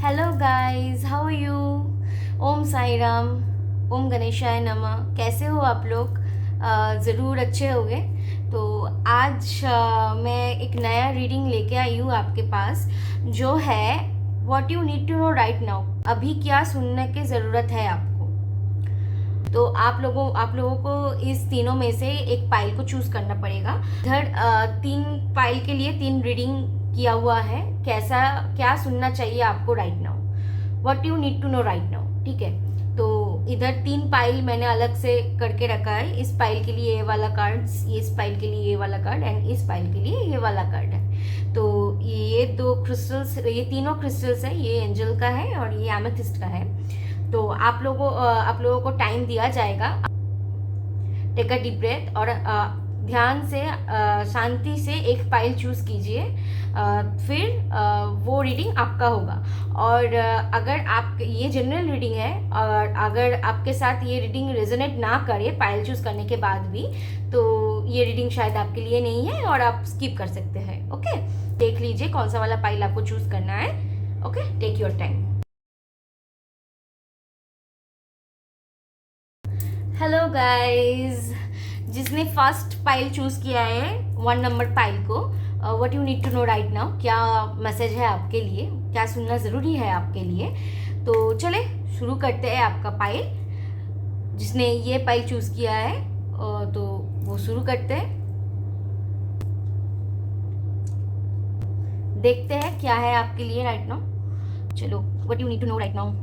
Hello guys, how are you. Om Sai Ram, Om गणेशाय नमः। कैसे हो आप लोग? ज़रूर अच्छे होंगे। तो आज मैं एक नया रीडिंग लेके आई हूँ आपके पास, जो है what you need to know right now. अभी क्या सुनने की ज़रूरत है आपको। तो आप लोगों को इस तीनों में से एक पाइल को चूज करना पड़ेगा। इधर तीन पाइल के लिए तीन रीडिंग किया हुआ है। कैसा क्या सुनना चाहिए आपको right now, what you need to know right now. ठीक है, तो इधर तीन पाइल मैंने अलग से करके रखा है। इस पाइल के लिए ये वाला कार्ड, इस पाइल के लिए ये वाला कार्ड एंड इस पाइल के लिए ये वाला कार्ड है। तो ये दो क्रिस्टल्स, ये तीनों क्रिस्टल्स है। ये एंजल का है और ये एमेथिस्ट का है। तो आप लोगों को टाइम दिया जाएगा। टेक अ डीप ब्रेथ और ध्यान से शांति से एक पाइल चूज कीजिए। फिर वो रीडिंग आपका होगा। और अगर आप, ये जनरल रीडिंग है, और अगर आपके साथ ये रीडिंग रेजोनेट ना करे पाइल चूज करने के बाद भी, तो ये रीडिंग शायद आपके लिए नहीं है और आप स्किप कर सकते हैं। ओके, देख लीजिए कौन सा वाला पाइल आपको चूज करना है। Okay, take your time. Hello guys, जिसने फर्स्ट पाइल चूज किया है, 1 नंबर पाइल को, what you need to know right now, क्या मैसेज है आपके लिए, क्या सुनना ज़रूरी है आपके लिए। तो चले शुरू करते हैं आपका पाइल। जिसने ये पाइल चूज किया है तो वो शुरू करते हैं। देखते हैं क्या है आपके लिए राइट नाउ। चलो, what you need to know right now.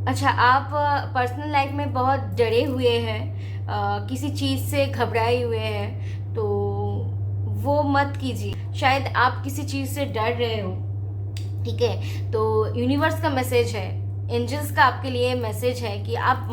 अच्छा, आप पर्सनल लाइफ में बहुत डरे हुए हैं, किसी चीज़ से घबराए हुए हैं, तो वो मत कीजिए। शायद आप किसी चीज़ से डर रहे हो। ठीक है, तो यूनिवर्स का मैसेज है, एंजल्स का आपके लिए मैसेज है कि आप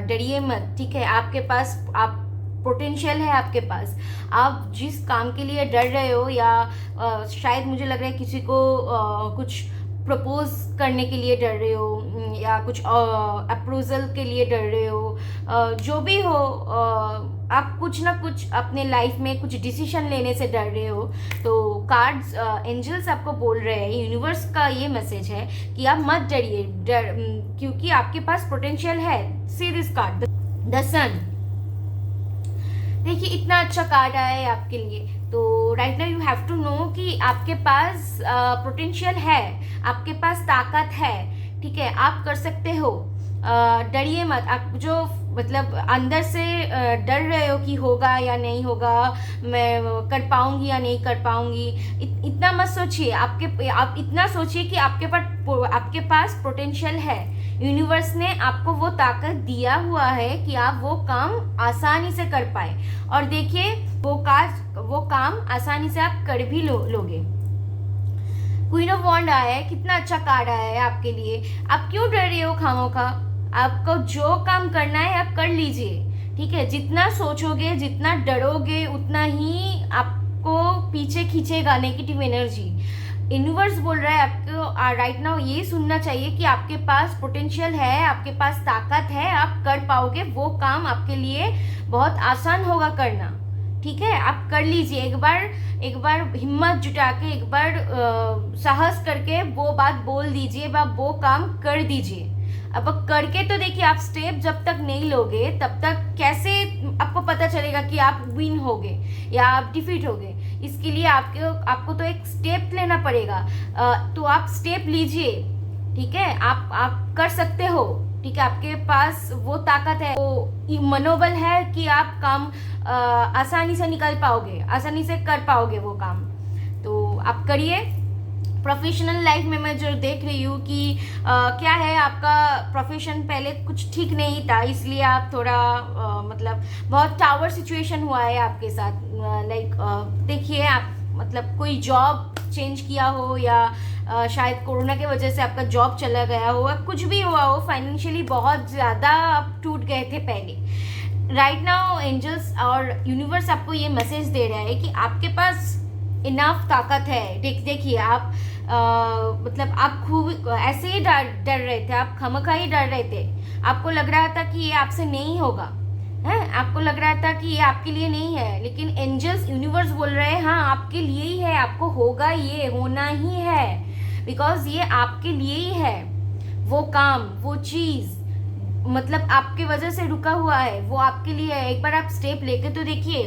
डरिए मत। ठीक है, आपके पास आप पोटेंशियल है आपके पास। आप जिस काम के लिए डर रहे हो, या शायद मुझे लग रहा है किसी को कुछ प्रपोज करने के लिए डर रहे हो, या कुछ अप्रूवल के लिए डर रहे हो, जो भी हो, आप कुछ ना कुछ अपने लाइफ में कुछ डिसीजन लेने से डर रहे हो। तो कार्ड्स, एंजल्स आपको बोल रहे हैं, यूनिवर्स का ये मैसेज है कि आप मत डरिए, क्योंकि आपके पास पोटेंशियल है। See this card, the sun. देखिए, इतना अच्छा कार्ड आया है आपके लिए। तो right now you have to know कि आपके पास पोटेंशियल है, आपके पास ताकत है। ठीक है, आप कर सकते हो। डरिए मत। आप जो मतलब अंदर से डर रहे हो कि होगा या नहीं होगा, मैं कर पाऊंगी या नहीं कर पाऊंगी, इतना मत सोचिए। आप इतना सोचिए कि आपके पास पोटेंशियल है। यूनिवर्स ने आपको वो ताकत दिया हुआ है कि आप वो काम आसानी से कर पाए। और देखिए, वो काम आसानी से आप कर भी लोगे। क्वीन ऑफ वॉन्ड आया है, कितना अच्छा कार्ड आया है आपके लिए। आप क्यों डर रहे हो खामोखा? आपको जो काम करना है आप कर लीजिए। ठीक है, जितना सोचोगे, जितना डरोगे, उतना ही आपको पीछे खींचेगा नेगेटिव एनर्जी। यूनिवर्स बोल रहा है आपको राइट नाउ ये सुनना चाहिए कि आपके पास पोटेंशियल है, आपके पास ताकत है, आप कर पाओगे। वो काम आपके लिए बहुत आसान होगा करना। ठीक है, आप कर लीजिए। एक बार हिम्मत जुटा के, एक बार साहस करके वो बात बोल दीजिए, वो काम कर दीजिए। अब करके तो देखिए, आप स्टेप जब तक नहीं लोगे तब तक कैसे आपको पता चलेगा कि आप विन होगे या आप डिफीट होगे। इसके लिए आपको तो एक स्टेप लेना पड़ेगा। तो आप स्टेप लीजिए। ठीक है, आप कर सकते हो। ठीक है, आपके पास वो ताकत है, वो मनोबल है कि आप काम आसानी से निकल पाओगे, आसानी से कर पाओगे वो काम। तो आप करिए। प्रोफेशनल लाइफ में मैं जो देख रही हूँ कि क्या है, आपका प्रोफेशन पहले कुछ ठीक नहीं था, इसलिए आप थोड़ा मतलब बहुत टावर सिचुएशन हुआ है आपके साथ। लाइक देखिए, आप मतलब कोई जॉब चेंज किया हो, या शायद कोरोना की वजह से आपका जॉब चला गया हो, कुछ भी हुआ हो, फाइनेंशियली बहुत ज़्यादा आप टूट गए थे पहले। राइट नाउ एंजल्स और यूनिवर्स आपको ये मैसेज दे रहा है कि आपके पास इनफ ताकत है। देखिए, आप मतलब आप खूब ऐसे ही डर रहे थे, आप खामखा ही डर रहे थे, आपको लग रहा था कि ये आपसे नहीं होगा, है, आपको लग रहा था कि ये आपके लिए नहीं है, लेकिन एंजल्स यूनिवर्स बोल रहे हैं हाँ आपके लिए ही है, आपको होगा, ये होना ही है, बिकॉज ये आपके लिए ही है। वो काम, वो चीज़ मतलब आपके वजह से रुका हुआ है, वो आपके लिए है। एक बार आप स्टेप लेके तो देखिए।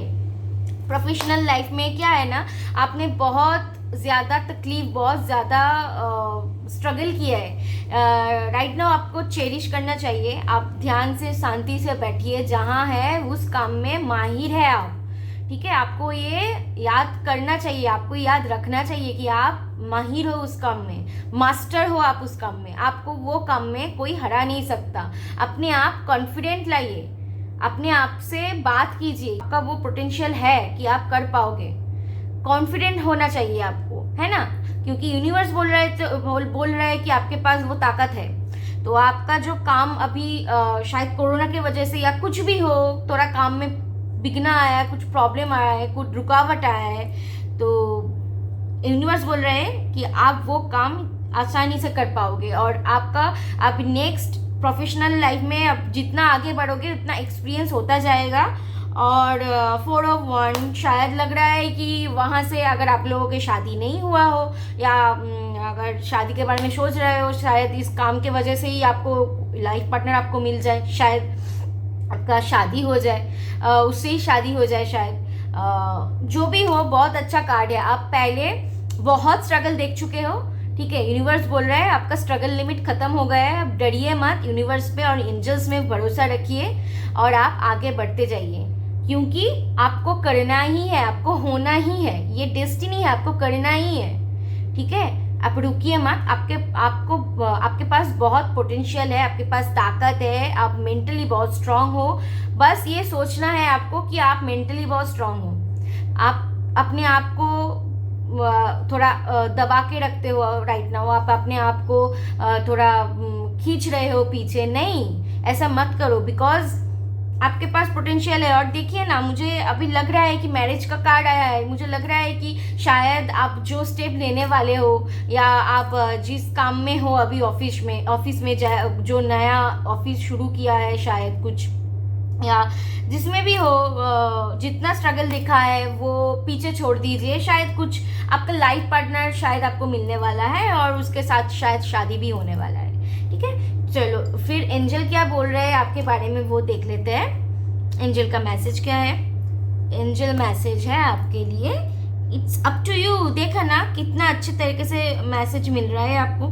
प्रोफेशनल लाइफ में क्या है ना, आपने बहुत ज़्यादा तकलीफ, बहुत ज़्यादा स्ट्रगल किया है। राइट नाउ आपको चेरिश करना चाहिए। आप ध्यान से शांति से बैठिए, जहाँ है उस काम में माहिर है आप, ठीक है। आपको ये याद करना चाहिए, आपको याद रखना चाहिए कि आप माहिर हो उस काम में, मास्टर हो आप उस काम में, आपको वो काम में कोई हरा नहीं सकता। अपने आप कॉन्फिडेंट लाइए, अपने आप से बात कीजिए, आपका वो पोटेंशियल है कि आप कर पाओगे। कॉन्फिडेंट होना चाहिए आपको, है ना, क्योंकि यूनिवर्स बोल रहा है कि आपके पास वो ताकत है। तो आपका जो काम अभी शायद कोरोना की वजह से या कुछ भी हो, थोड़ा काम में बिगना आया है, कुछ प्रॉब्लम आया है, कुछ रुकावट आया है, तो यूनिवर्स बोल रहे हैं कि आप वो काम आसानी से कर पाओगे। और आपका आप नेक्स्ट प्रोफेशनल लाइफ में अब जितना आगे बढ़ोगे उतना एक्सपीरियंस होता जाएगा। और 4 of 1 शायद लग रहा है कि वहाँ से अगर आप लोगों की शादी नहीं हुआ हो, या अगर शादी के बारे में सोच रहे हो, शायद इस काम के वजह से ही आपको लाइफ पार्टनर आपको मिल जाए, शायद आपका शादी हो जाए, उससे ही शादी हो जाए शायद। जो भी हो, बहुत अच्छा कार्ड है। आप पहले बहुत स्ट्रगल देख चुके हो, ठीक है। यूनिवर्स बोल रहा है आपका स्ट्रगल लिमिट खत्म हो गया है। अब डरिए मत, यूनिवर्स पे और एंजल्स में भरोसा रखिए और आप आगे बढ़ते जाइए, क्योंकि आपको करना ही है, आपको होना ही है, ये डेस्टिनी है, आपको करना ही है, ठीक है। आप रुकिए मत, आपके पास बहुत पोटेंशियल है, आपके पास ताकत है, आप मेंटली बहुत स्ट्रांग हो। बस ये सोचना है आपको कि आप मेंटली बहुत स्ट्रांग हो। आप अपने आप को थोड़ा दबा के रखते हो राइट नाउ, आप अपने आप को थोड़ा खींच रहे हो पीछे, नहीं, ऐसा मत करो, बिकॉज आपके पास पोटेंशियल है। और देखिए ना, मुझे अभी लग रहा है कि मैरिज का कार्ड आया है, मुझे लग रहा है कि शायद आप जो स्टेप लेने वाले हो, या आप जिस काम में हो अभी ऑफिस में जो नया ऑफिस शुरू किया है, शायद कुछ, या जिसमें भी हो, जितना स्ट्रगल दिखा है वो पीछे छोड़ दीजिए। शायद कुछ आपका लाइफ पार्टनर शायद आपको मिलने वाला है और उसके साथ शायद शादी भी होने वाला है, ठीक है। चलो फिर एंजल क्या बोल रहे हैं आपके बारे में वो देख लेते हैं। एंजल का मैसेज क्या है? एंजल मैसेज है आपके लिए, इट्स अप टू यू। देखा ना कितना अच्छे तरीके से मैसेज मिल रहा है आपको।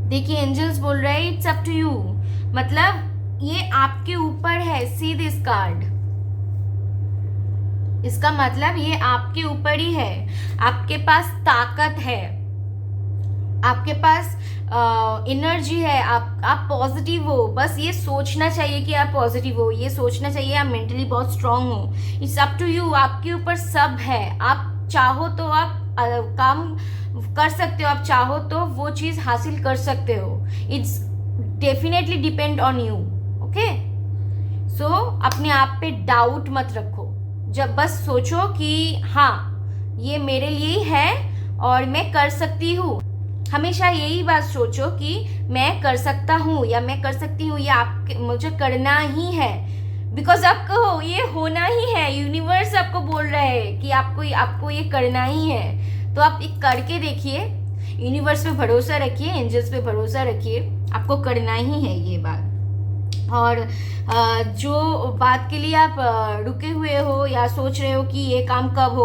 देखिए एंजल्स बोल रहे हैं इट्स अप टू यू, मतलब ये आपके ऊपर है। सी दिस कार्ड, इसका मतलब ये आपके ऊपर ही है। आपके पास ताकत है, आपके पास एनर्जी है, आप पॉजिटिव हो। बस ये सोचना चाहिए कि आप पॉजिटिव हो, ये सोचना चाहिए आप मेंटली बहुत स्ट्रांग हो। इट्स अप टू यू, आपके ऊपर सब है। आप चाहो तो आप काम कर सकते हो, आप चाहो तो वो चीज़ हासिल कर सकते हो। It's definitely depend on you, okay. So अपने आप पे डाउट मत रखो, जब बस सोचो कि हाँ ये मेरे लिए है और मैं कर सकती हूँ। हमेशा यही बात सोचो कि मैं कर सकता हूँ या मैं कर सकती हूँ, या मुझे करना ही है, बिकॉज आपको ये होना ही है। यूनिवर्स आपको बोल रहा है कि आपको ये करना ही है। तो आप एक करके देखिए, यूनिवर्स पे भरोसा रखिए, एंजल्स पे भरोसा रखिए, आपको करना ही है ये बात। और जो बात के लिए आप रुके हुए हो या सोच रहे हो कि ये काम कब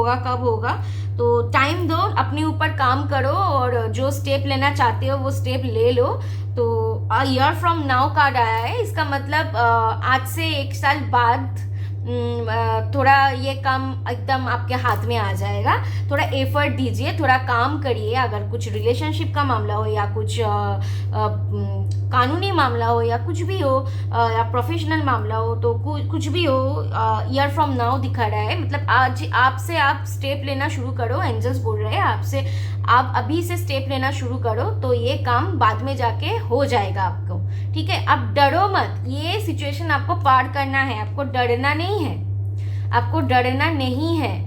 होगा, तो टाइम दो, अपने ऊपर काम करो और जो स्टेप लेना चाहते हो वो स्टेप ले लो। तो ईयर फ्रॉम नाउ कार्ड आया है, इसका मतलब आज से 1 साल बाद थोड़ा ये काम एकदम आपके हाथ में आ जाएगा। थोड़ा एफर्ट दीजिए, थोड़ा काम करिए। अगर कुछ रिलेशनशिप का मामला हो या कुछ कानूनी मामला हो या कुछ भी हो, या प्रोफेशनल मामला हो, तो कुछ भी हो, ईयर फ्रॉम नाउ दिखा रहा है। मतलब आज आपसे आप स्टेप लेना शुरू करो। एंजल्स बोल रहे हैं आपसे, आप अभी से स्टेप लेना शुरू करो, तो ये काम बाद में जाके हो जाएगा आपको, ठीक है। आप डरो मत, ये सिचुएशन आपको पार करना है, आपको डरना नहीं है, आपको डरना नहीं है।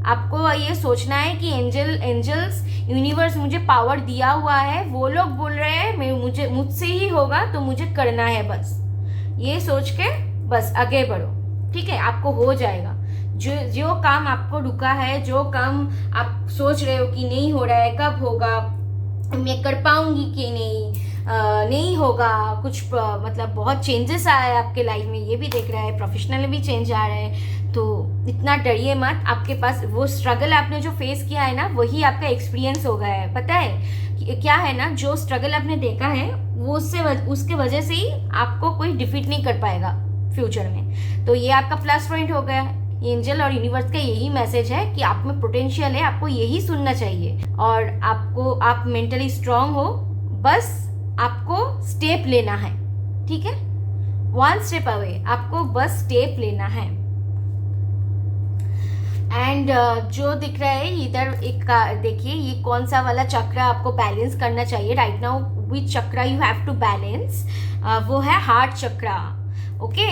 आपको ये सोचना है कि एंजल्स यूनिवर्स मुझे पावर दिया हुआ है, वो लोग बोल रहे हैं मुझसे ही होगा तो मुझे करना है, बस ये सोच के बस आगे बढ़ो, ठीक है, आपको हो जाएगा। जो काम आपको रुका है, जो काम आप सोच रहे हो कि नहीं हो रहा है, कब होगा, मैं कर पाऊंगी कि नहीं होगा, कुछ मतलब बहुत चेंजेस आया है आपके लाइफ में, ये भी देख रहा है, प्रोफेशनली भी चेंज आ रहा है, तो इतना डरिए मत। आपके पास वो स्ट्रगल आपने जो फेस किया है ना, वही आपका एक्सपीरियंस हो गया है। पता है क्या है ना, जो स्ट्रगल आपने देखा है वो उसके वजह से ही आपको कोई डिफीट नहीं कर पाएगा फ्यूचर में, तो ये आपका प्लस पॉइंट हो गया है। एंजल और यूनिवर्स का यही मैसेज है कि आप में पोटेंशियल है, आपको यही सुनना चाहिए, और आप मेंटली स्ट्रांग हो, बस आपको स्टेप लेना है, ठीक है, 1 स्टेप अवे, आपको बस स्टेप लेना है। एंड जो दिख रहा है इधर एक देखिए, ये कौन सा वाला चक्र आपको बैलेंस करना चाहिए राइट नाउ, विच चक्र यू हैव टू बैलेंस, वो है हार्ट चक्र। ओके,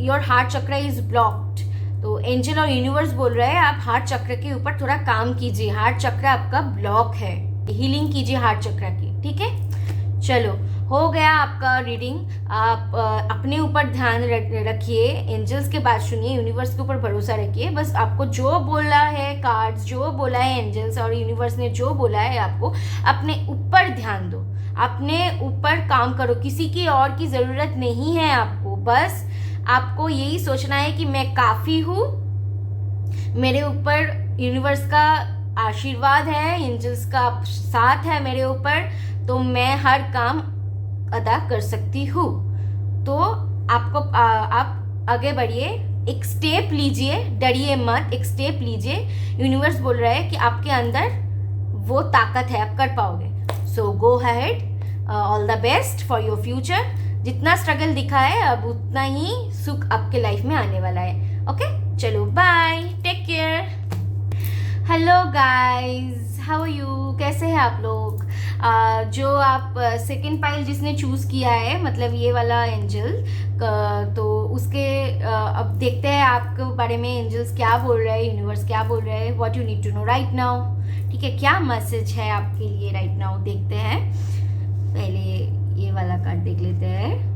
योर हार्ट चक्र इज ब्लॉक्ड, तो एंजल और यूनिवर्स बोल रहे हैं आप हार्ट चक्र के ऊपर थोड़ा काम कीजिए, हार्ट चक्र आपका ब्लॉक है, हीलिंग कीजिए हार्ट चक्र की, ठीक है। चलो, हो गया आपका रीडिंग। आप अपने ऊपर ध्यान रखिए, एंजल्स के बात सुनिए, यूनिवर्स के ऊपर भरोसा रखिए, बस आपको जो बोला है कार्ड्स, जो बोला है एंजल्स और यूनिवर्स ने जो बोला है, आपको अपने ऊपर ध्यान दो, अपने ऊपर काम करो, किसी की और की ज़रूरत नहीं है आपको, बस आपको यही सोचना है कि मैं काफ़ी हूँ, मेरे ऊपर यूनिवर्स का आशीर्वाद है, एंजल्स का साथ है मेरे ऊपर, तो मैं हर काम अदा कर सकती हूँ। तो आपको आप आगे बढ़िए, एक स्टेप लीजिए, डरिए मत, एक स्टेप लीजिए। यूनिवर्स बोल रहा है कि आपके अंदर वो ताकत है, आप कर पाओगे। So go ahead, all the best for your future. जितना स्ट्रगल दिखा है अब उतना ही सुख आपके लाइफ में आने वाला है। ओके, चलो bye, take care. Hello guys, how are you, कैसे हैं आप लोग? जो आप सेकेंड पाइल जिसने चूज़ किया है, मतलब ये वाला एंजल, तो उसके अब देखते हैं आपके बारे में एंजल्स क्या बोल रहे हैं, यूनिवर्स क्या बोल रहे हैं, what you need to know right now, ठीक है, क्या मैसेज है आपके लिए राइट नाउ, देखते हैं। पहले ये वाला कार्ड देख लेते हैं।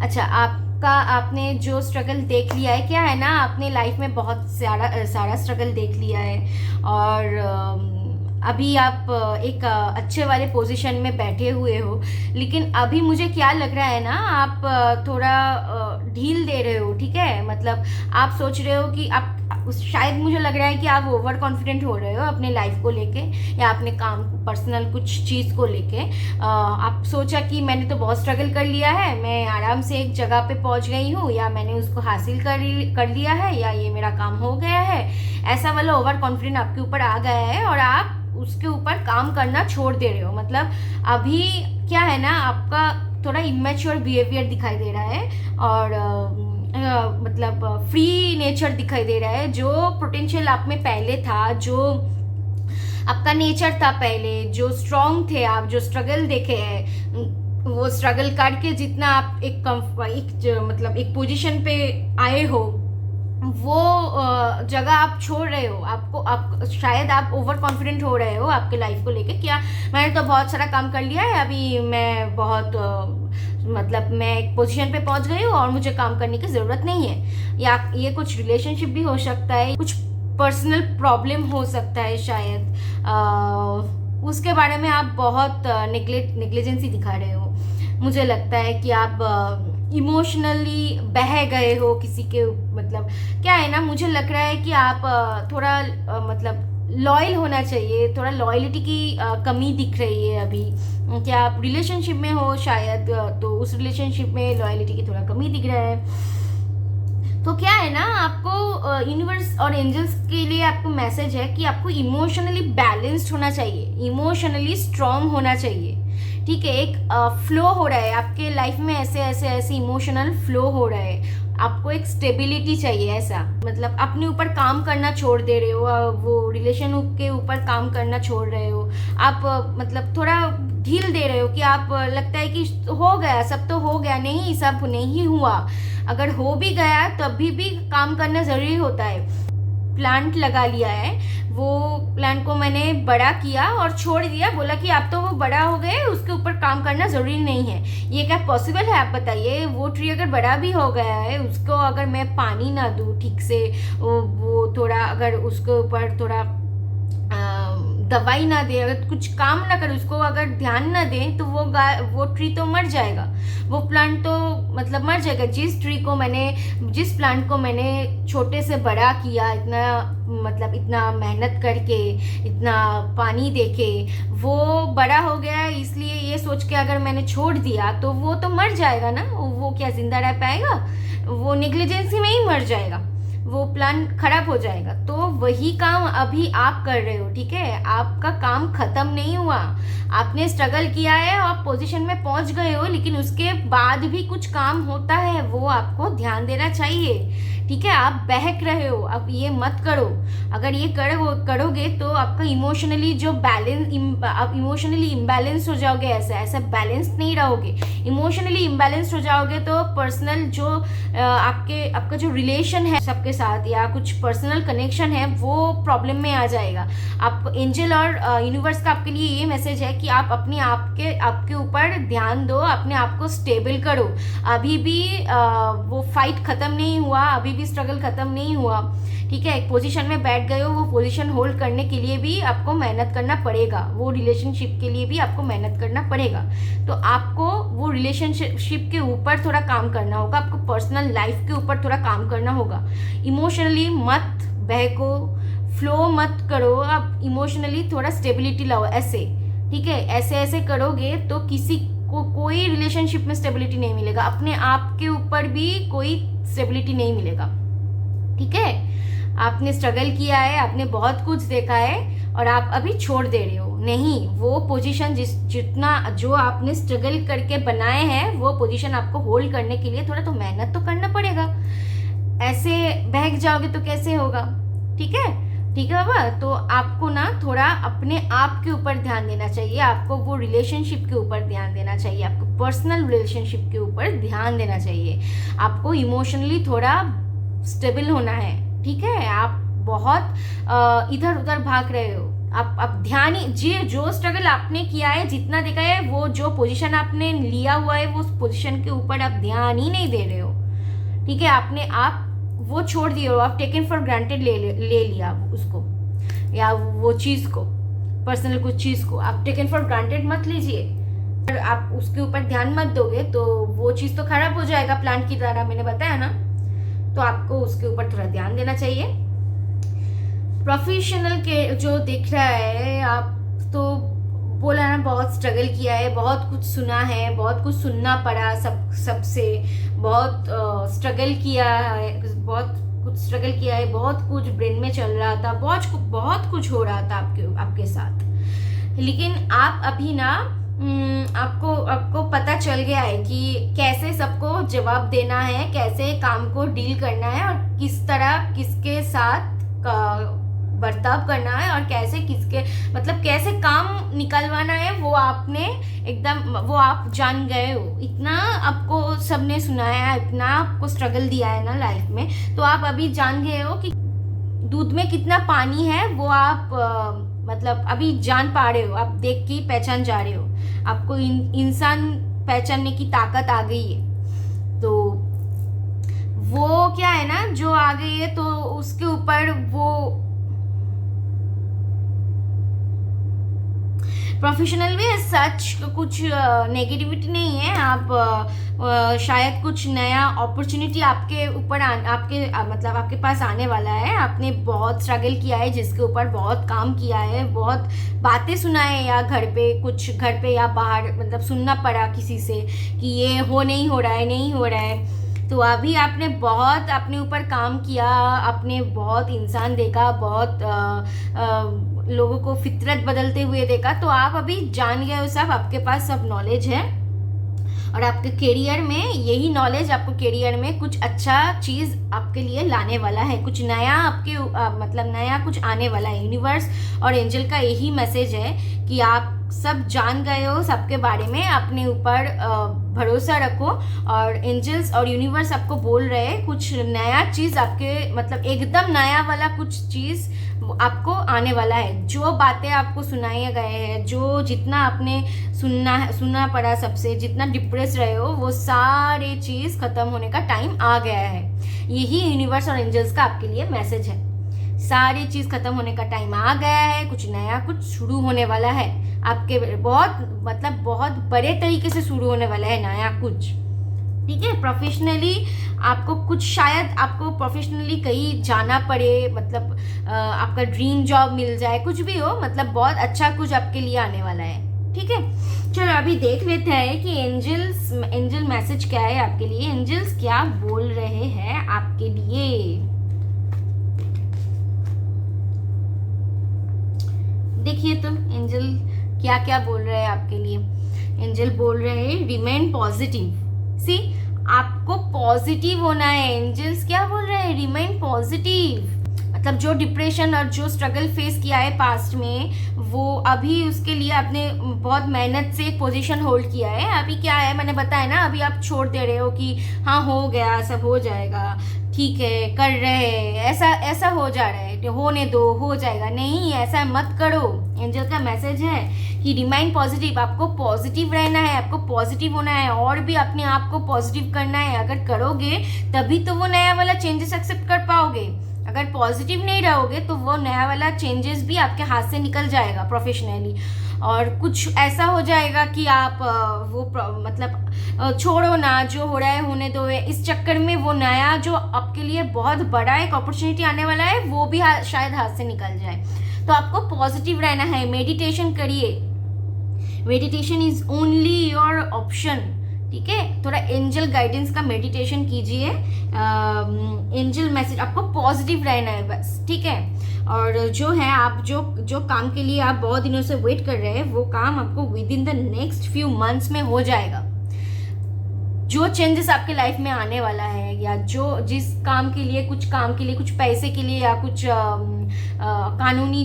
अच्छा, आपने जो स्ट्रगल देख लिया है, क्या है ना, आपने लाइफ में बहुत सारा स्ट्रगल देख लिया है, और अभी आप एक अच्छे वाले पोजीशन में बैठे हुए हो, लेकिन अभी मुझे क्या लग रहा है ना, आप थोड़ा ढील दे रहे हो, ठीक है, मतलब आप सोच रहे हो कि आप, शायद मुझे लग रहा है कि आप ओवर कॉन्फिडेंट हो रहे हो अपने लाइफ को लेके, या अपने काम पर्सनल कुछ चीज़ को लेके। आप सोचा कि मैंने तो बहुत स्ट्रगल कर लिया है, मैं आराम से एक जगह पे पहुंच गई हूँ, या मैंने उसको हासिल कर लिया है, या ये मेरा काम हो गया है, ऐसा वाला ओवर कॉन्फिडेंट आपके ऊपर आ गया है, और आप उसके ऊपर काम करना छोड़ दे रहे हो। मतलब अभी क्या है ना, आपका थोड़ा इमेच्योर बिहेवियर दिखाई दे रहा है, और मतलब फ्री नेचर दिखाई दे रहा है। जो पोटेंशियल आप में पहले था, जो आपका नेचर था पहले, जो स्ट्रॉन्ग थे आप, जो स्ट्रगल देखे हैं, वो स्ट्रगल करके जितना आप मतलब एक पोजीशन पे आए हो, वो जगह आप छोड़ रहे हो। आप शायद आप ओवर कॉन्फिडेंट हो रहे हो आपके लाइफ को लेके, क्या मैंने तो बहुत सारा काम कर लिया है, अभी मैं बहुत मतलब मैं एक पोजीशन पे पहुंच गई हूँ और मुझे काम करने की ज़रूरत नहीं है। या ये कुछ रिलेशनशिप भी हो सकता है, कुछ पर्सनल प्रॉब्लम हो सकता है शायद, उसके बारे में आप बहुत नेग्लिजेंसी दिखा रहे हो। मुझे लगता है कि आप इमोशनली बह गए हो किसी के, मतलब क्या है ना, मुझे लग रहा है कि आप थोड़ा मतलब लॉयल होना चाहिए, थोड़ा लॉयलिटी की कमी दिख रही है अभी। क्या आप रिलेशनशिप में हो शायद, तो उस रिलेशनशिप में लॉयलिटी की थोड़ा कमी दिख रहा है। तो क्या है ना, आपको यूनिवर्स और एंजल्स के लिए आपको मैसेज है कि आपको इमोशनली बैलेंस्ड होना चाहिए, इमोशनली स्ट्रांग होना चाहिए, ठीक है। एक फ्लो हो रहा है आपके लाइफ में, ऐसे इमोशनल फ्लो हो रहा है। आपको एक स्टेबिलिटी चाहिए, ऐसा मतलब अपने ऊपर काम करना छोड़ दे रहे हो, वो रिलेशन के ऊपर काम करना छोड़ रहे हो आप, मतलब थोड़ा ढील दे रहे हो कि आप लगता है कि हो गया सब, तो हो गया, नहीं सब नहीं हुआ। अगर हो भी गया तब भी काम करना ज़रूरी होता है। प्लांट लगा लिया है, वो प्लांट को मैंने बड़ा किया और छोड़ दिया, बोला कि आप तो वो बड़ा हो गए, उसके ऊपर काम करना ज़रूरी नहीं है। ये क्या पॉसिबल है आप बताइए? वो ट्री अगर बड़ा भी हो गया है, उसको अगर मैं पानी ना दूँ ठीक से, वो थोड़ा अगर उसके ऊपर थोड़ा दवाई ना दे, अगर कुछ काम ना करे, उसको अगर ध्यान ना दे, तो वो ट्री तो मर जाएगा, वो प्लांट तो मतलब मर जाएगा। जिस प्लांट को मैंने छोटे से बड़ा किया, इतना मतलब इतना मेहनत करके, इतना पानी देके वो बड़ा हो गया, इसलिए ये सोच के अगर मैंने छोड़ दिया तो वो तो मर जाएगा ना, वो क्या जिंदा रह पाएगा? वो नेग्लिजेंसी में ही मर जाएगा, वो प्लान खराब हो जाएगा। तो वही काम अभी आप कर रहे हो, ठीक है? आपका काम खत्म नहीं हुआ, आपने स्ट्रगल किया है और पोजीशन में पहुंच गए हो, लेकिन उसके बाद भी कुछ काम होता है, वो आपको ध्यान देना चाहिए, ठीक है? आप बहक रहे हो, अब ये मत करो। अगर ये करोगे तो आपका इमोशनली जो आप इमोशनली इम्बैलेंस हो जाओगे, ऐसा बैलेंस नहीं रहोगे। इमोशनली इम्बैलेंस हो जाओगे तो पर्सनल जो आपका जो रिलेशन है सबके साथ, या कुछ पर्सनल कनेक्शन है, वो प्रॉब्लम में आ जाएगा। आप एंजल और यूनिवर्स का आपके लिए ये मैसेज है कि आप अपने आपके ऊपर ध्यान दो, अपने आप को स्टेबल करो। अभी भी वो फाइट खत्म नहीं हुआ, अभी भी स्ट्रगल खत्म नहीं हुआ, ठीक है? एक पोजीशन में बैठ गए हो, वो पोजीशन होल्ड करने के लिए भी आपको मेहनत करना पड़ेगा, वो रिलेशनशिप के लिए भी आपको मेहनत करना पड़ेगा। तो आपको वो रिलेशनशिप के ऊपर थोड़ा काम करना होगा, आपको पर्सनल लाइफ के ऊपर थोड़ा काम करना होगा। इमोशनली मत बहको, फ्लो मत करो, आप इमोशनली थोड़ा स्टेबिलिटी लाओ, ऐसे, ठीक है? ऐसे करोगे तो किसी को कोई रिलेशनशिप में स्टेबिलिटी नहीं मिलेगा, अपने आप के ऊपर भी कोई स्टेबिलिटी नहीं मिलेगा, ठीक है? आपने स्ट्रगल किया है, आपने बहुत कुछ देखा है और आप अभी छोड़ दे रहे हो। नहीं, वो पोजीशन जितना जो आपने स्ट्रगल करके बनाए हैं, वो पोजीशन आपको होल्ड करने के लिए थोड़ा तो मेहनत तो करना पड़ेगा। ऐसे बहक जाओगे तो कैसे होगा, ठीक है? ठीक है बाबा, तो आपको ना थोड़ा अपने आप के ऊपर ध्यान देना चाहिए, आपको वो रिलेशनशिप के ऊपर ध्यान देना चाहिए, आपको पर्सनल रिलेशनशिप के ऊपर ध्यान देना चाहिए, आपको इमोशनली थोड़ा स्टेबल होना है, ठीक है? आप बहुत इधर उधर भाग रहे हो, आप ध्यान ही जो स्ट्रगल आपने किया है, जितना देखा है, वो जो पोजीशन आपने लिया हुआ है, वो उस पोजीशन के ऊपर आप ध्यान ही नहीं दे रहे हो, ठीक है? आप वो छोड़ दिए हो, आप टेकन फॉर ग्रांटेड ले लिया उसको, या वो चीज़ को, पर्सनल कुछ चीज़ को आप टेकन फॉर ग्रांटेड मत लीजिए। अगर आप उसके ऊपर ध्यान मत दोगे तो वो चीज़ तो खराब हो जाएगा, प्लांट की तरह, मैंने बताया ना। तो आपको उसके ऊपर थोड़ा ध्यान देना चाहिए। प्रोफेशनल के जो दिख रहा है, आप तो बोला ना, बहुत स्ट्रगल किया है, बहुत कुछ सुना है, बहुत कुछ सुनना पड़ा सबसे, बहुत स्ट्रगल किया है, बहुत कुछ स्ट्रगल किया है, बहुत कुछ ब्रेन में चल रहा था, बहुत कुछ हो रहा था आपके साथ। लेकिन आप अभी ना आपको पता चल गया है कि कैसे सबको जवाब देना है, कैसे काम को डील करना है, और किस तरह किसके साथ बर्ताव करना है, और कैसे काम निकलवाना है, वो आप जान गए हो। इतना आपको सबने सुनाया है, इतना आपको स्ट्रगल दिया है ना लाइफ में, तो आप अभी जान गए हो कि दूध में कितना पानी है, वो आप अभी जान पा रहे हो, आप देख के पहचान जा रहे हो, आपको इंसान पहचानने की ताकत आ गई है। तो वो क्या है ना, जो आ गई है, तो उसके ऊपर वो प्रोफेशनल भी सच कुछ नेगेटिविटी नहीं है। आप शायद कुछ नया अपॉर्चुनिटी आपके ऊपर आपके पास आने वाला है। आपने बहुत स्ट्रगल किया है, जिसके ऊपर बहुत काम किया है, बहुत बातें सुना है, या घर पे या बाहर सुनना पड़ा किसी से कि ये नहीं हो रहा है। तो अभी आपने बहुत अपने ऊपर काम किया, आपने बहुत इंसान देखा, बहुत लोगों को फितरत बदलते हुए देखा, तो आप अभी जान गए हो सब, आपके पास सब नॉलेज है। और आपके करियर में यही नॉलेज आपको करियर में कुछ अच्छा चीज़ आपके लिए लाने वाला है, कुछ नया आपके मतलब नया कुछ आने वाला है। यूनिवर्स और एंजल का यही मैसेज है कि आप सब जान गए हो सबके बारे में, अपने ऊपर भरोसा रखो। और एंजल्स और यूनिवर्स आपको बोल रहे हैं कुछ नया चीज़ आपके मतलब एकदम नया वाला कुछ चीज़ आपको आने वाला है। जो बातें आपको सुनाए गए हैं, जो जितना आपने सुनना पड़ा, सबसे जितना डिप्रेस रहे हो, वो सारे चीज़ ख़त्म होने का टाइम आ गया है। यही यूनिवर्स और एंजल्स का आपके लिए मैसेज है। सारी चीज़ ख़त्म होने का टाइम आ गया है, कुछ नया कुछ शुरू होने वाला है आपके, बहुत बड़े तरीके से शुरू होने वाला है नया कुछ, ठीक है। प्रोफेशनली आपको कुछ, शायद आपको प्रोफेशनली कहीं जाना पड़े, मतलब आपका ड्रीम जॉब मिल जाए, कुछ भी हो, मतलब बहुत अच्छा कुछ आपके लिए आने वाला है, ठीक है। चलो अभी देख लेते हैं कि एंजल मैसेज क्या है आपके लिए, एंजल्स क्या बोल रहे हैं आपके लिए। देखिए तो एंजल क्या क्या बोल रहे हैं आपके लिए। एंजल बोल रहे हैं रिमेन पॉजिटिव। सी, आपको पॉजिटिव होना है। एंजल्स क्या बोल रहे हैं, रिमेन पॉजिटिव। मतलब जो डिप्रेशन और जो स्ट्रगल फेस किया है पास्ट में, वो अभी उसके लिए आपने बहुत मेहनत से एक पोजीशन होल्ड किया है। अभी क्या है, मैंने बताया ना, अभी आप छोड़ दे रहे हो कि हाँ हो गया, सब हो जाएगा, ठीक है, कर रहे हैं, ऐसा हो जा रहा है, होने दो, हो जाएगा। नहीं, ऐसा मत करो। एंजल का मैसेज है कि रिमाइंड पॉजिटिव। आपको पॉजिटिव रहना है, आपको पॉजिटिव होना है, और भी अपने आप को पॉजिटिव करना है। अगर करोगे तभी तो वो नया वाला चेंजेस एक्सेप्ट कर पाओगे। अगर पॉजिटिव नहीं रहोगे तो वो नया वाला चेंजेस भी आपके हाथ से निकल जाएगा प्रोफेशनली, और कुछ ऐसा हो जाएगा कि आप मतलब छोड़ो ना, जो हो रहा है होने दो। इस चक्कर में वो नया जो आपके लिए बहुत बड़ा एक अपॉर्चुनिटी आने वाला है, वो भी शायद हाथ से निकल जाए। तो आपको पॉजिटिव रहना है। मेडिटेशन करिए, meditation is only your option, ठीक है। थोड़ा एंजल गाइडेंस का मेडिटेशन कीजिए। एंजल मैसेज, आपको पॉजिटिव रहना है बस, ठीक है। और जो है, आप जो काम के लिए आप बहुत दिनों से वेट कर रहे हैं, वो काम आपको with in the next few months में हो जाएगा। जो चेंजेस आपके लाइफ में आने वाला है, या जिस काम के लिए, कुछ पैसे के लिए, या कुछ कानूनी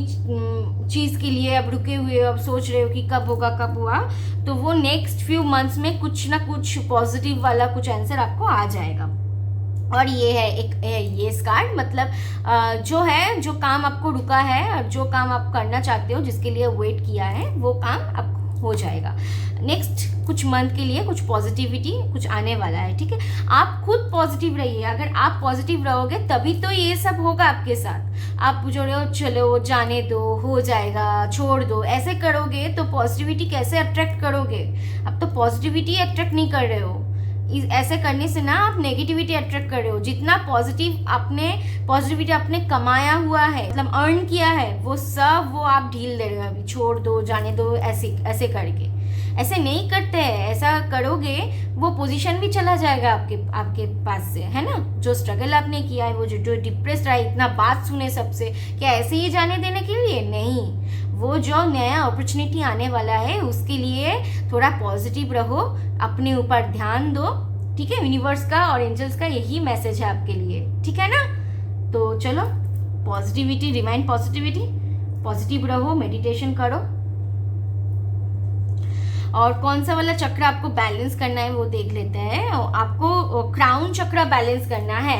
चीज़ के लिए आप रुके हुए, अब सोच रहे हो कि कब होगा, कब हुआ, तो वो नेक्स्ट फ्यू मंथ्स में कुछ ना कुछ पॉजिटिव वाला कुछ आंसर आपको आ जाएगा। और ये है एक ये कार्ड, मतलब जो काम आपको रुका है, और जो काम आप करना चाहते हो, जिसके लिए वेट किया है, वो काम आपको हो जाएगा। नेक्स्ट कुछ मंथ के लिए कुछ पॉजिटिविटी कुछ आने वाला है, ठीक है। आप खुद पॉजिटिव रहिए। अगर आप पॉजिटिव रहोगे तभी तो ये सब होगा आपके साथ। आप जो रहे हो, चलो जाने दो, हो जाएगा, छोड़ दो, ऐसे करोगे तो पॉजिटिविटी कैसे अट्रैक्ट करोगे? आप तो पॉजिटिविटी अट्रैक्ट नहीं कर रहे हो। ऐसे करने से ना आप नेगेटिविटी अट्रैक्ट कर रहे हो। जितना पॉजिटिविटी आपने कमाया हुआ है, मतलब अर्न किया है, वो सब वो आप ढील दे रहे हो। अभी छोड़ दो, जाने दो, ऐसे करके। ऐसे नहीं करते हैं। ऐसा करोगे वो पोजीशन भी चला जाएगा आपके पास से, है ना। जो स्ट्रगल आपने किया है, वो जो डिप्रेस रहा है, इतना बात सुने सबसे, क्या ऐसे ही जाने देने के लिए? नहीं, वो जो नया अपॉर्चुनिटी आने वाला है, उसके लिए थोड़ा पॉजिटिव रहो, अपने ऊपर ध्यान दो, ठीक है। यूनिवर्स का और एंजल्स का यही मैसेज है आपके लिए, ठीक है ना। तो चलो, पॉजिटिविटी, रिमाइंड पॉजिटिविटी, पॉजिटिव रहो, मेडिटेशन करो। और कौन सा वाला चक्र आपको बैलेंस करना है वो देख लेते हैं। आपको क्राउन चक्र बैलेंस करना है।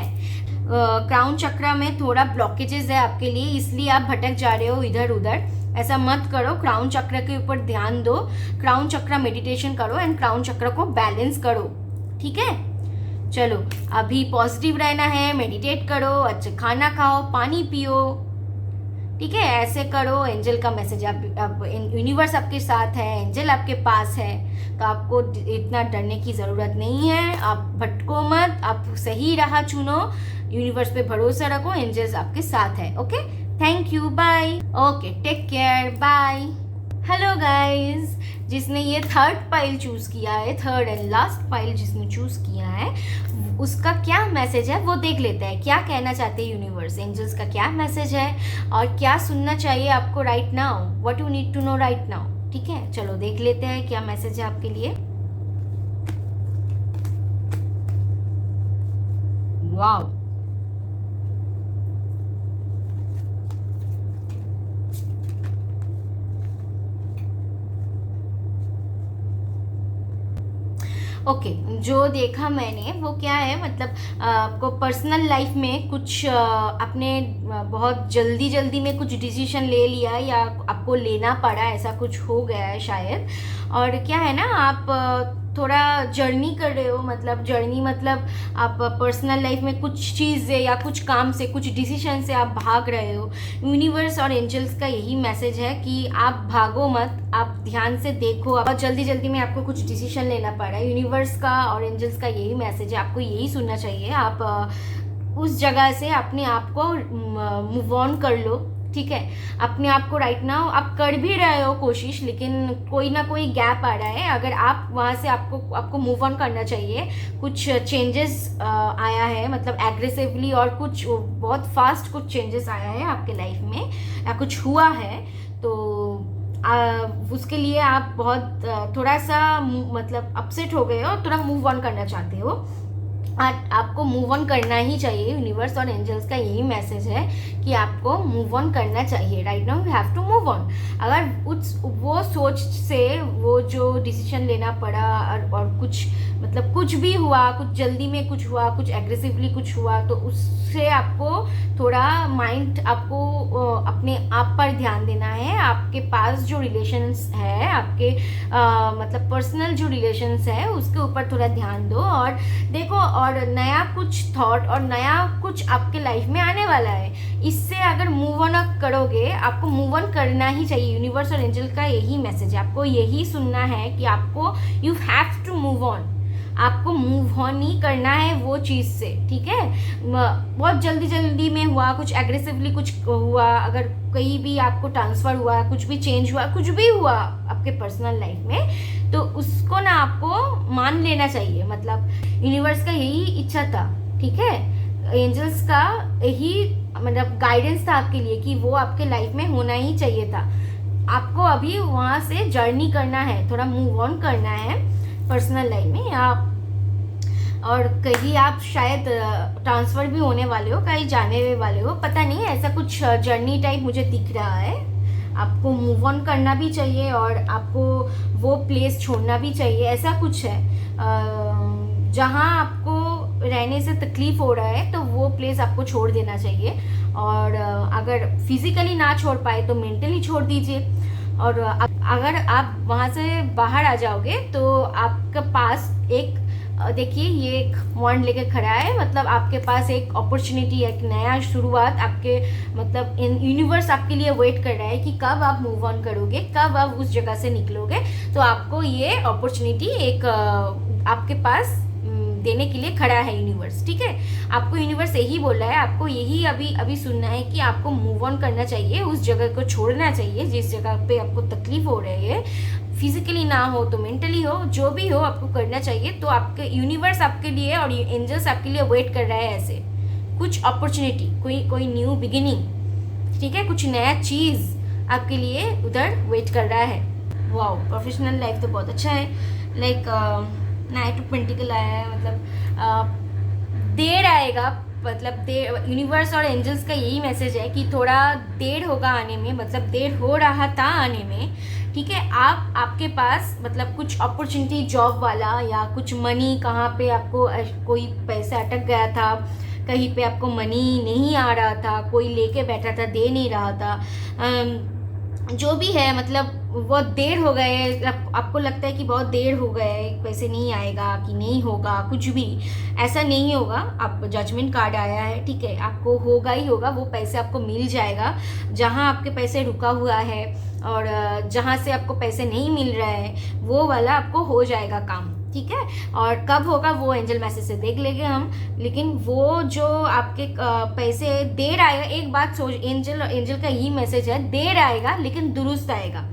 क्राउन चक्र में थोड़ा ब्लॉकेजेस है आपके लिए, इसलिए आप भटक जा रहे हो इधर उधर। ऐसा मत करो, क्राउन चक्र के ऊपर ध्यान दो, क्राउन चक्र मेडिटेशन करो एंड क्राउन चक्र को बैलेंस करो, ठीक है। चलो, अभी पॉजिटिव रहना है, मेडिटेट करो, अच्छा खाना खाओ, पानी पियो, ठीक है। ऐसे करो। एंजल का मैसेज, अब यूनिवर्स आपके साथ है, एंजल आपके पास है, तो आपको इतना डरने की ज़रूरत नहीं है। आप भटको मत, आप सही राह चुनो, यूनिवर्स पे भरोसा रखो, एंजल्स आपके साथ है। Okay, thank you, bye. Okay, take care, bye. Hello guys, जिसने ये थर्ड पाइल चूज़ किया है, थर्ड एंड लास्ट पाइल जिसने चूज़ किया है, उसका क्या मैसेज है वो देख लेते हैं। क्या कहना चाहते हैं यूनिवर्स, एंजल्स का क्या मैसेज है, और क्या सुनना चाहिए आपको right now, what you need to know right now, ठीक है। चलो देख लेते हैं क्या मैसेज है आपके लिए। वाओ, ओके जो देखा मैंने वो क्या है, मतलब आपको पर्सनल लाइफ में कुछ आपने बहुत जल्दी जल्दी में कुछ डिसीजन ले लिया या आपको लेना पड़ा, ऐसा कुछ हो गया है शायद। और क्या है ना, आप थोड़ा जर्नी कर रहे हो, मतलब जर्नी मतलब आप पर्सनल लाइफ में कुछ चीज़ से या कुछ काम से, कुछ डिसीजन से आप भाग रहे हो। यूनिवर्स और एंजल्स का यही मैसेज है कि आप भागो मत, आप ध्यान से देखो। अब जल्दी जल्दी में आपको कुछ डिसीजन लेना पड़ा है, यूनिवर्स का और एंजल्स का यही मैसेज है, आपको यही सुनना चाहिए। आप उस जगह से अपने आप को मूव ऑन कर लो, ठीक है। अपने आप को राइट नाउ आप कर भी रहे हो कोशिश, लेकिन कोई ना कोई गैप आ रहा है। अगर आप वहाँ से आपको मूव ऑन करना चाहिए। कुछ चेंजेस आया है, मतलब एग्रेसिवली, और कुछ बहुत फास्ट कुछ चेंजेस आया है आपके लाइफ में, या कुछ हुआ है, तो उसके लिए आप बहुत थोड़ा सा मतलब अपसेट हो गए हो, थोड़ा मूव ऑन करना चाहते हो। आपको मूव ऑन करना ही चाहिए। यूनिवर्स और एंजल्स का यही मैसेज है कि आपको मूव ऑन करना चाहिए। Right now you have to move on. अगर उस वो सोच से वो जो डिसीजन लेना पड़ा और कुछ मतलब कुछ भी हुआ, कुछ जल्दी में कुछ हुआ, कुछ एग्रेसिवली कुछ हुआ, तो उससे आपको थोड़ा माइंड आपको अपने आप पर ध्यान देना है। आपके पास जो रिलेशंस है, आपके मतलब पर्सनल जो रिलेशंस है, उसके ऊपर थोड़ा ध्यान दो और देखो। और नया कुछ थॉट और नया कुछ आपके लाइफ में आने वाला है। इससे अगर मूव ऑन करोगे, आपको मूव ऑन करना ही चाहिए। यूनिवर्स और एंजल का यही मैसेज है, आपको यही सुनना है कि आपको you have to move on. आपको मूव ऑन ही करना है वो चीज़ से, ठीक है। बहुत जल्दी जल्दी में हुआ, कुछ एग्रेसिवली कुछ हुआ, अगर कहीं भी आपको ट्रांसफ़र हुआ, कुछ भी चेंज हुआ, कुछ भी हुआ आपके पर्सनल लाइफ में, तो उसको ना आपको मान लेना चाहिए। मतलब यूनिवर्स का यही इच्छा था, ठीक है। एंजल्स का यही मतलब गाइडेंस था आपके लिए कि वो आपके लाइफ में होना ही चाहिए था। आपको अभी वहाँ से जर्नी करना है, थोड़ा मूव ऑन करना है पर्सनल लाइफ में। और कहीं आप शायद ट्रांसफ़र भी होने वाले हो, कहीं जाने वाले हो, पता नहीं, ऐसा कुछ जर्नी टाइप मुझे दिख रहा है। आपको मूव ऑन करना भी चाहिए और आपको वो प्लेस छोड़ना भी चाहिए, ऐसा कुछ है। जहाँ आपको रहने से तकलीफ़ हो रहा है, तो वो प्लेस आपको छोड़ देना चाहिए। और अगर फिज़िकली ना छोड़ पाए तो मेंटली छोड़ दीजिए। और अगर आप वहाँ से बाहर आ जाओगे तो आपके पास एक देखिए, ये एक वॉन्ड लेके खड़ा है, मतलब आपके पास एक अपॉर्चुनिटी, एक नया शुरुआत आपके मतलब इन यूनिवर्स आपके लिए वेट कर रहा है कि कब आप मूव ऑन करोगे, कब आप उस जगह से निकलोगे। तो आपको ये अपॉर्चुनिटी एक आपके पास देने के लिए खड़ा है यूनिवर्स, ठीक है। आपको यूनिवर्स यही बोल रहा है, आपको यही अभी सुनना है कि आपको मूव ऑन करना चाहिए, उस जगह को छोड़ना चाहिए जिस जगह पे आपको तकलीफ हो रही है। फिजिकली ना हो तो मेंटली हो, जो भी हो आपको करना चाहिए। तो आपके यूनिवर्स आपके लिए और एंजल्स आपके लिए वेट कर रहा है, ऐसे कुछ अपॉर्चुनिटी, कोई न्यू बिगिनिंग, ठीक है, कुछ नया चीज़ आपके लिए उधर वेट कर रहा है। वाओ, प्रोफेशनल लाइफ तो बहुत अच्छा है। लाइक नाइट ऑफ पेंटिकल आया है, मतलब देर आएगा, मतलब देर, यूनिवर्स और एंजल्स का यही मैसेज है कि थोड़ा देर होगा आने में, मतलब देर हो रहा था आने में, ठीक है। आपके पास मतलब कुछ अपॉर्चुनिटी जॉब वाला या कुछ मनी, कहाँ पे आपको कोई पैसा अटक गया था, कहीं पे आपको मनी नहीं आ रहा था, कोई लेके बैठा था, दे नहीं रहा था, जो भी है, मतलब बहुत देर हो गए, आपको लगता है कि बहुत देर हो गए, पैसे नहीं आएगा कि नहीं होगा, कुछ भी ऐसा नहीं होगा। आप जजमेंट कार्ड आया है, ठीक है, आपको होगा ही होगा, वो पैसे आपको मिल जाएगा। जहाँ आपके पैसे रुका हुआ है और जहाँ से आपको पैसे नहीं मिल रहा है, वो वाला आपको हो जाएगा काम, ठीक है। और कब होगा वो एंजल मैसेज से देख लेंगे हम। लेकिन वो जो आपके पैसे देर आएगा, एक बात सोच, एंजल का यही मैसेज है, देर आएगा लेकिन दुरुस्त आएगा,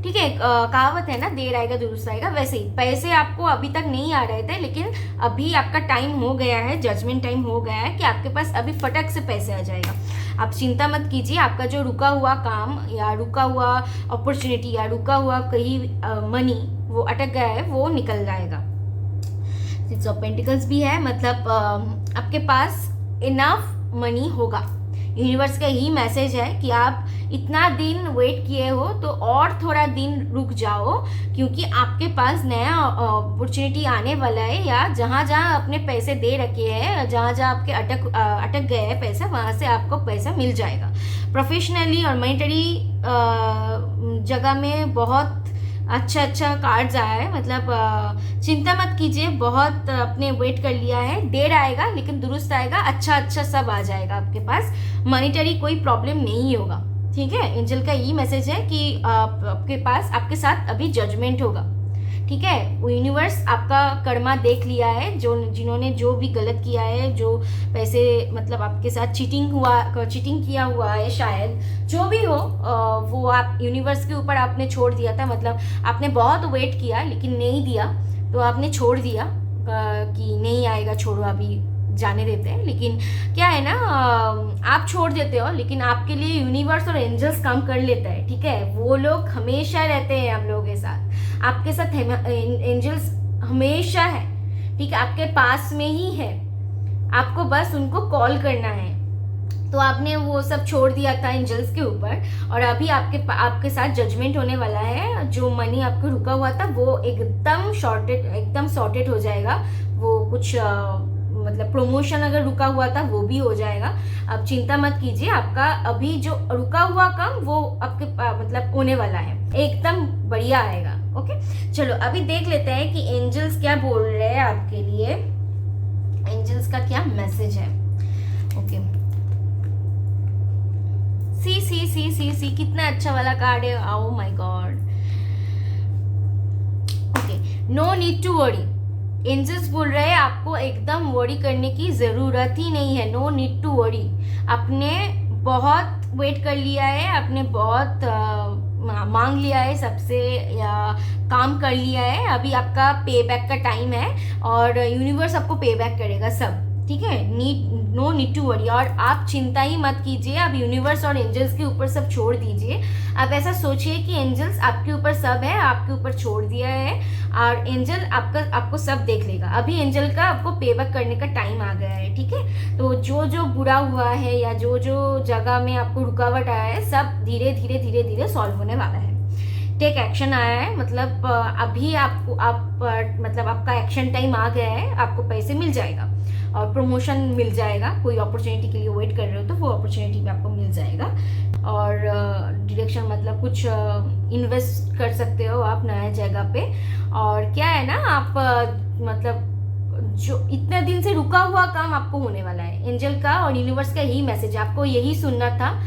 ठीक है। कहावत है ना, देर आएगा दुरुस्त आएगा, वैसे ही पैसे आपको अभी तक नहीं आ रहे थे, लेकिन अभी आपका टाइम हो गया है, जजमेंट टाइम हो गया है कि आपके पास अभी फटक से पैसे आ जाएगा। आप चिंता मत कीजिए, आपका जो रुका हुआ काम या रुका हुआ अपॉर्चुनिटी या रुका हुआ कहीं मनी वो अटक गया है, वो निकल जाएगा। सिक्स ऑफ पेंटिकल्स भी है, मतलब आपके पास इनफ मनी होगा। यूनिवर्स का यही मैसेज है कि आप इतना दिन वेट किए हो तो और थोड़ा दिन रुक जाओ, क्योंकि आपके पास नया अपॉर्चुनिटी आने वाला है, या जहाँ जहाँ अपने पैसे दे रखे हैं, जहाँ जहाँ आपके अटक गए हैं पैसा, वहाँ से आपको पैसा मिल जाएगा। प्रोफेशनली और मॉनेटरी जगह में बहुत अच्छा कार्ड्स आया है, मतलब चिंता मत कीजिए, बहुत अपने वेट कर लिया है, देर आएगा लेकिन दुरुस्त आएगा, अच्छा सब आ जाएगा आपके पास, मॉनेटरी कोई प्रॉब्लम नहीं होगा। ठीक है, एंजल का यही मैसेज है कि आपके पास आपके साथ अभी जजमेंट होगा। ठीक है, वो यूनिवर्स आपका कर्मा देख लिया है, जिन्होंने जो भी गलत किया है, जो पैसे मतलब आपके साथ चीटिंग किया हुआ है, शायद जो भी हो, वो आप यूनिवर्स के ऊपर आपने छोड़ दिया था, मतलब आपने बहुत वेट किया लेकिन नहीं दिया, तो आपने छोड़ दिया कि नहीं आएगा, छोड़ो अभी जाने देते हैं। लेकिन क्या है ना, आप छोड़ देते हो लेकिन आपके लिए यूनिवर्स और एंजल्स काम कर लेता है। ठीक है, वो लोग हमेशा रहते हैं हम लोगों के साथ, आपके साथ एंजल्स हमेशा है। ठीक है, आपके पास में ही है, आपको बस उनको कॉल करना है। तो आपने वो सब छोड़ दिया था एंजल्स के ऊपर, और अभी आपके साथ जजमेंट होने वाला है। जो मनी आपको रुका हुआ था वो एकदम सॉर्टेड हो जाएगा। वो कुछ मतलब प्रमोशन अगर रुका हुआ था वो भी हो जाएगा। अब चिंता मत कीजिए, आपका अभी जो रुका हुआ काम वो आपके मतलब होने वाला है, एकदम बढ़िया आएगा। ओके, चलो अभी देख लेते हैं कि एंजल्स क्या बोल रहे हैं आपके लिए, एंजल्स का क्या मैसेज है। ओके, सी कितना अच्छा वाला कार्ड है, oh my god. Okay, no need to worry, angels बोल रहे हैं आपको एकदम वरी करने की ज़रूरत ही नहीं है। नो नीड टू वरी, आपने बहुत वेट कर लिया है, आपने बहुत मांग लिया है सबसे, या काम कर लिया है, अभी आपका पे बैक का टाइम है और यूनिवर्स आपको पे बैक करेगा सब। ठीक है, नो नीड टू वरी, और आप चिंता ही मत कीजिए, आप यूनिवर्स और एंजल्स के ऊपर सब छोड़ दीजिए। आप ऐसा सोचिए कि एंजल्स आपके ऊपर सब है, आपके ऊपर छोड़ दिया है, और एंजल आपको सब देख लेगा। अभी एंजल का आपको पे बैक करने का टाइम आ गया है। ठीक है, तो जो बुरा हुआ है या जो जगह में आपको रुकावट आया है, सब धीरे धीरे सॉल्व होने वाला है। टेक एक्शन आया है, मतलब अभी मतलब आपका एक्शन टाइम आ गया है, आपको पैसे मिल जाएगा और प्रमोशन मिल जाएगा। कोई अपॉर्चुनिटी के लिए वेट कर रहे हो तो वो अपॉर्चुनिटी भी आपको मिल जाएगा, और डायरेक्शन मतलब कुछ इन्वेस्ट कर सकते हो आप नया जगह पे। और क्या है ना, आप मतलब जो इतने दिन से रुका हुआ काम आपको होने वाला है। एंजल का और यूनिवर्स का यही मैसेज, आपको यही सुनना था,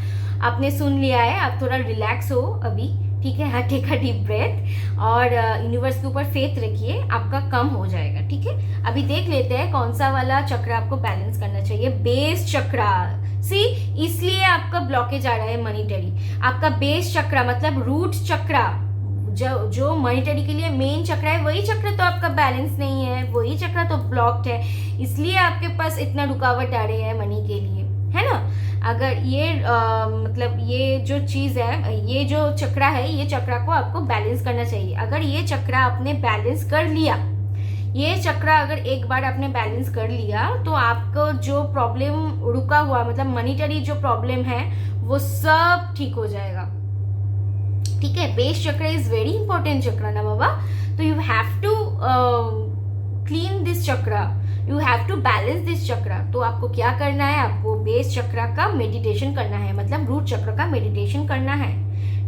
आपने सुन लिया है। आप थोड़ा रिलैक्स हो अभी। ठीक है, टेक अ डीप ब्रेथ और यूनिवर्स के ऊपर फेथ रखिए, आपका कम हो जाएगा। ठीक है, अभी देख लेते हैं कौन सा वाला चक्र आपको बैलेंस करना चाहिए। बेस चक्रा, सी इसलिए आपका ब्लॉकेज आ रहा है मॉनिटरी। आपका बेस चक्र मतलब रूट चक्र, जो मॉनिटरी के लिए मेन चक्र है, वही चक्र तो आपका बैलेंस नहीं है, वही चक्र तो ब्लॉक्ड है, इसलिए आपके पास इतना रुकावट आ रही है मनी के लिए, है ना। अगर ये मतलब ये जो चीज़ है, ये जो चक्र है, ये चक्र को आपको बैलेंस करना चाहिए। अगर ये चक्र आपने बैलेंस कर लिया, ये चक्र अगर एक बार आपने बैलेंस कर लिया, तो आपको जो प्रॉब्लम रुका हुआ मतलब मॉनिटरी जो प्रॉब्लम है वो सब ठीक हो जाएगा। ठीक है, बेस चक्र इज वेरी इंपॉर्टेंट चक्र ना बाबा, तो you have to clean this chakra, you have to balance this chakra. तो आपको क्या करना है, आपको बेस चक्र का मेडिटेशन करना है, मतलब रूट चक्र का मेडिटेशन करना है।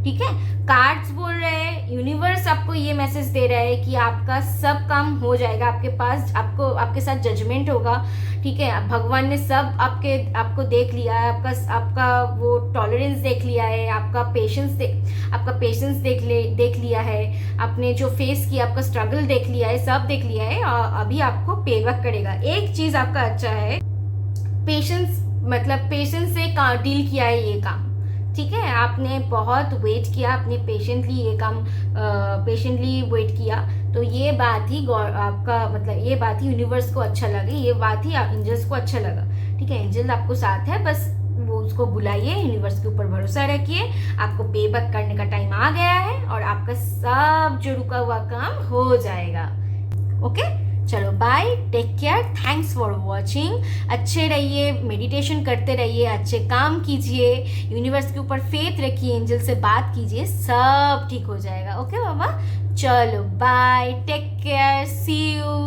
ठीक है, कार्ड्स बोल रहे हैं, यूनिवर्स आपको ये मैसेज दे रहा है कि आपका सब काम हो जाएगा, आपके पास आपके साथ जजमेंट होगा। ठीक है, भगवान ने सब आपको देख लिया है, आपका वो टॉलरेंस देख लिया है, आपका पेशेंस देख लिया है, आपने जो फेस किया, आपका स्ट्रगल देख लिया है, सब देख लिया है, और अभी आपको पे बैक करेगा। एक चीज आपका अच्छा है, पेशेंस से डील किया है ये काम। ठीक है, आपने बहुत वेट किया, आपने पेशेंटली वेट किया, तो ये बात ही आपका मतलब ये बात ही यूनिवर्स को अच्छा लगे, ये बात ही एंजल्स को अच्छा लगा। ठीक है, एंजल आपको साथ है, बस वो उसको बुलाइए, यूनिवर्स के ऊपर भरोसा रखिए, आपको पे बैक करने का टाइम आ गया है और आपका सब जो रुका हुआ काम हो जाएगा। ओके, चलो bye, take care, thanks for watching. अच्छे रहिए, मेडिटेशन करते रहिए, अच्छे काम कीजिए, यूनिवर्स के ऊपर फेथ रखिए, एंजल से बात कीजिए, सब ठीक हो जाएगा। ओके बाबा, चलो bye, take care, see you.